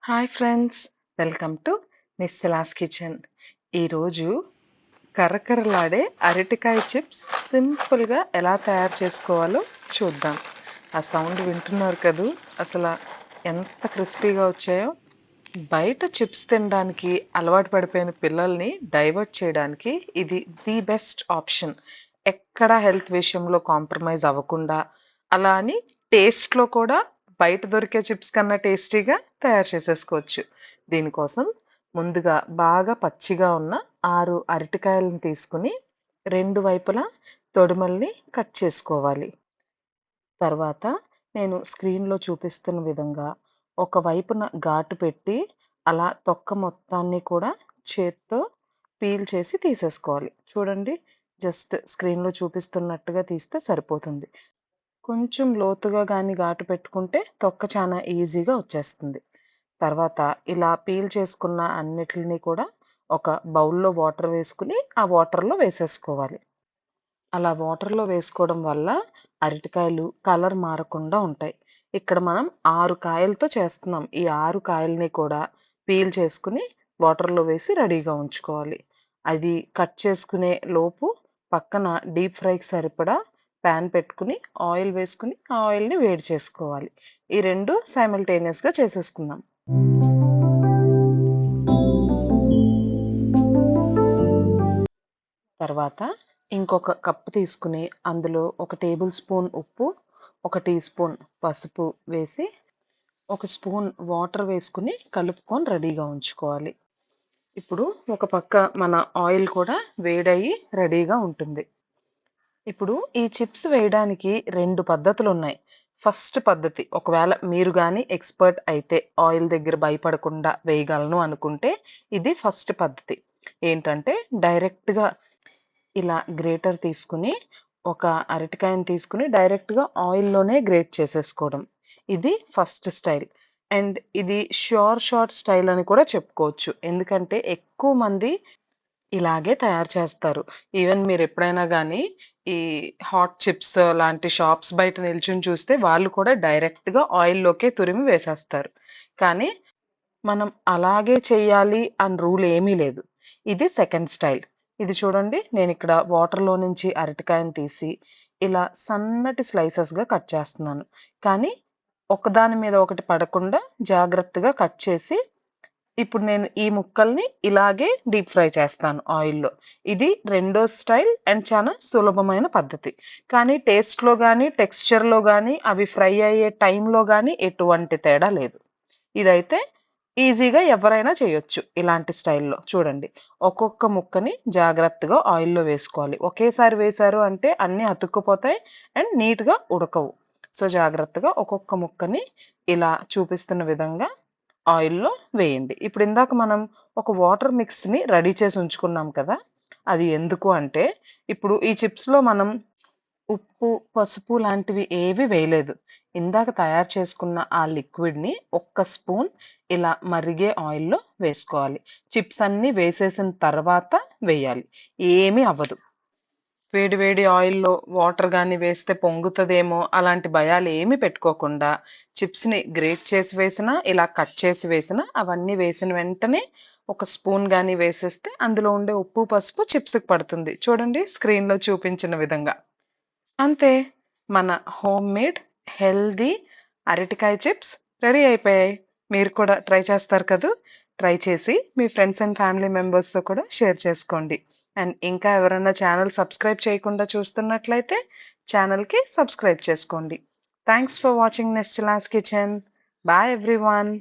Hi friends, welcome to Nischala's kitchen. ఈరోజు కరకరలాడే అరటికాయ చిప్స్ సింపుల్గా ఎలా తయారు చేసుకోవాలో చూద్దాం. ఆ సౌండ్ వింటున్నారు కదూ, అసలు ఎంత క్రిస్పీగా వచ్చాయో. బయట చిప్స్ తినడానికి అలవాటు పడిపోయిన పిల్లల్ని డైవర్ట్ చేయడానికి ఇది ది బెస్ట్ ఆప్షన్. ఎక్కడా హెల్త్ విషయంలో కాంప్రమైజ్ అవ్వకుండా, అలా అని టేస్ట్‌లో కూడా బయట దొరికే చిప్స్ కన్నా టేస్టీగా తయారు చేసేసుకోవచ్చు. దీనికోసం ముందుగా బాగా పచ్చిగా ఉన్న 6 అరటికాయలను తీసుకొని, 2 వైపులా తొడిమల్ని కట్ చేసుకోవాలి. తర్వాత నేను స్క్రీన్‌లో చూపిస్తున్న విధంగా ఒక వైపున ఘాటు పెట్టి, అలా తొక్క మొత్తాన్ని కూడా చేత్తో పీల్ చేసి తీసేసుకోవాలి. చూడండి, జస్ట్ స్క్రీన్‌లో చూపిస్తున్నట్టుగా తీస్తే సరిపోతుంది. కొంచెం లోతుగా గాని ఘాటు పెట్టుకుంటే తొక్క చానా ఈజీగా వచ్చేస్తుంది. తర్వాత ఇలా పీల్ చేసుకున్న అన్నిటిని కూడా ఒక బౌల్‌లో వాటర్ వేసుకొని, ఆ వాటర్‌లో వేసేసుకోవాలి. అలా వాటర్‌లో వేసుకోవడం వల్ల అరటికాయలు కలర్ మారకుండా ఉంటాయి. ఇక్కడ మనం 6 కాయలతో చేస్తున్నాం. ఈ 6 కాయల్ని కూడా పీల్ చేసుకొని వాటర్‌లో వేసి రెడీగా ఉంచుకోవాలి. అది కట్ చేసుకునే లోపు పక్కన డీప్ ఫ్రైకి సరిపడా పాన్ పెట్టుకొని, ఆయిల్ వేసుకొని, ఆ ఆయిల్‌ని వేడి చేసుకోవాలి. ఈ 2 సైమల్టేనియస్‌గా చేసేసుకుందాం. తర్వాత ఇంకొక కప్ తీసుకొని, అందులో ఒక టేబుల్ స్పూన్ ఉప్పు, ఒక టీ స్పూన్ పసుపు వేసి, ఒక స్పూన్ వాటర్ వేసుకొని కలుపుకొని రెడీగా ఉంచుకోవాలి. ఇప్పుడు ఒక పక్క మన ఆయిల్ కూడా వేడయ్యి రెడీగా ఉంటుంది. ఇప్పుడు ఈ చిప్స్ వేయడానికి 2 పద్ధతులున్నాయి. ఫస్ట్ పద్ధతి, ఒకవేళ మీరు గాని ఎక్స్‌పర్ట్ అయితే ఆయిల్ దగ్గర భయపడకుండా వేయగలను అనుకుంటే, ఇది ఫస్ట్ పద్ధతి. ఏంటంటే డైరెక్ట్‌గా ఇలా గ్రేటర్ తీసుకొని, ఒక అరటికాయని తీసుకొని డైరెక్ట్‌గా ఆయిల్‌లోనే గ్రేట్ చేసేసుకోవడం. ఇది ఫస్ట్ స్టైల్. అండ్ ఇది షార్ట్ స్టైల్ అని కూడా చెప్పుకోవచ్చు. ఎందుకంటే ఎక్కువ మంది ఇలాగే తయారు చేస్తారు. ఈవెన్ మీరెప్పుడైనా గానీ, ఈ హాట్ చిప్స్ లాంటి షాప్స్ బయట నిల్చొని చూస్తే వాళ్ళు కూడా డైరెక్ట్‌గా ఆయిల్‌లోకే తురిమి వేసేస్తారు. కానీ మనం అలాగే చెయ్యాలి అని రూల్ ఏమీ లేదు. ఇది సెకండ్ స్టైల్. ఇది చూడండి, నేనిక్కడ వాటర్‌లో నుంచి అరటికాయని తీసి, ఇలా సన్నటి స్లైసెస్‌గా కట్ చేస్తున్నాను. కానీ ఒకదాని మీద ఒకటి పడకుండా జాగ్రత్తగా కట్ చేసి, ఇప్పుడు నేను ఈ ముక్కల్ని ఇలాగే డీప్ ఫ్రై చేస్తాను ఆయిల్‌లో. ఇది రెండో స్టైల్ అండ్ చాలా సులభమైన పద్ధతి. కానీ టేస్ట్‌లో గాని, టెక్స్చర్‌లో గాని, అవి ఫ్రై అయ్యే టైంలో గాని ఎటువంటి తేడా లేదు. ఇదైతే ఈజీగా ఎవరైనా చేయొచ్చు ఇలాంటి స్టైల్‌లో. చూడండి, ఒక్కొక్క ముక్కని జాగ్రత్తగా ఆయిల్‌లో వేసుకోవాలి. ఒకేసారి వేశారు అంటే అన్నీ అతుక్కుపోతాయి అండ్ నీట్‌గా ఉడకవు. సో, జాగ్రత్తగా ఒక్కొక్క ముక్కని ఇలా చూపిస్తున్న విధంగా ఆయిల్‌లో వేయండి. ఇప్పుడు ఇందాక మనం ఒక వాటర్ మిక్స్‌ని రెడీ చేసి ఉంచుకున్నాం కదా! అది ఎందుకు అంటే, ఇప్పుడు ఈ చిప్స్‌లో మనం ఉప్పు, పసుపు లాంటివి ఏవి వేయలేదు. ఇందాక తయారు చేసుకున్న ఆ లిక్విడ్‌ని ఒక్క స్పూన్ ఇలా మరిగే ఆయిల్‌లో వేసుకోవాలి. చిప్స్ అన్నీ వేసేసిన తర్వాత వేయాలి. ఏమీ అవ్వదు. వేడి వేడి ఆయిల్‌లో వాటర్ గాని వేస్తే పొంగుతదేమో అలాంటి భయాలేమి పెట్టుకోకుండా, చిప్స్‌ని గ్రేట్ చేసి వేసినా, ఇలా కట్ చేసి వేసినా, అవన్నీ వేసిన వెంటనే ఒక స్పూన్ గాని వేసేస్తే అందులో ఉండే ఉప్పు, పసుపు చిప్స్‌కి పడుతుంది. చూడండి, స్క్రీన్‌లో చూపించిన విధంగా. అంతే. మన హోమ్ మేడ్ హెల్తీ అరటికాయ చిప్స్ రెడీ అయిపోయాయి. మీరు కూడా ట్రై చేస్తారు కదూ! ట్రై చేసి మీ ఫ్రెండ్స్ అండ్ ఫ్యామిలీ మెంబర్స్‌తో కూడా షేర్ చేసుకోండి. అండ్ ఇంకా ఎవరైనా ఛానెల్ సబ్స్క్రైబ్ చేయకుండా చూస్తున్నట్లయితే ఛానెల్‌కి సబ్స్క్రైబ్ చేసుకోండి. Thanks for watching Nischala's kitchen. Bye everyone.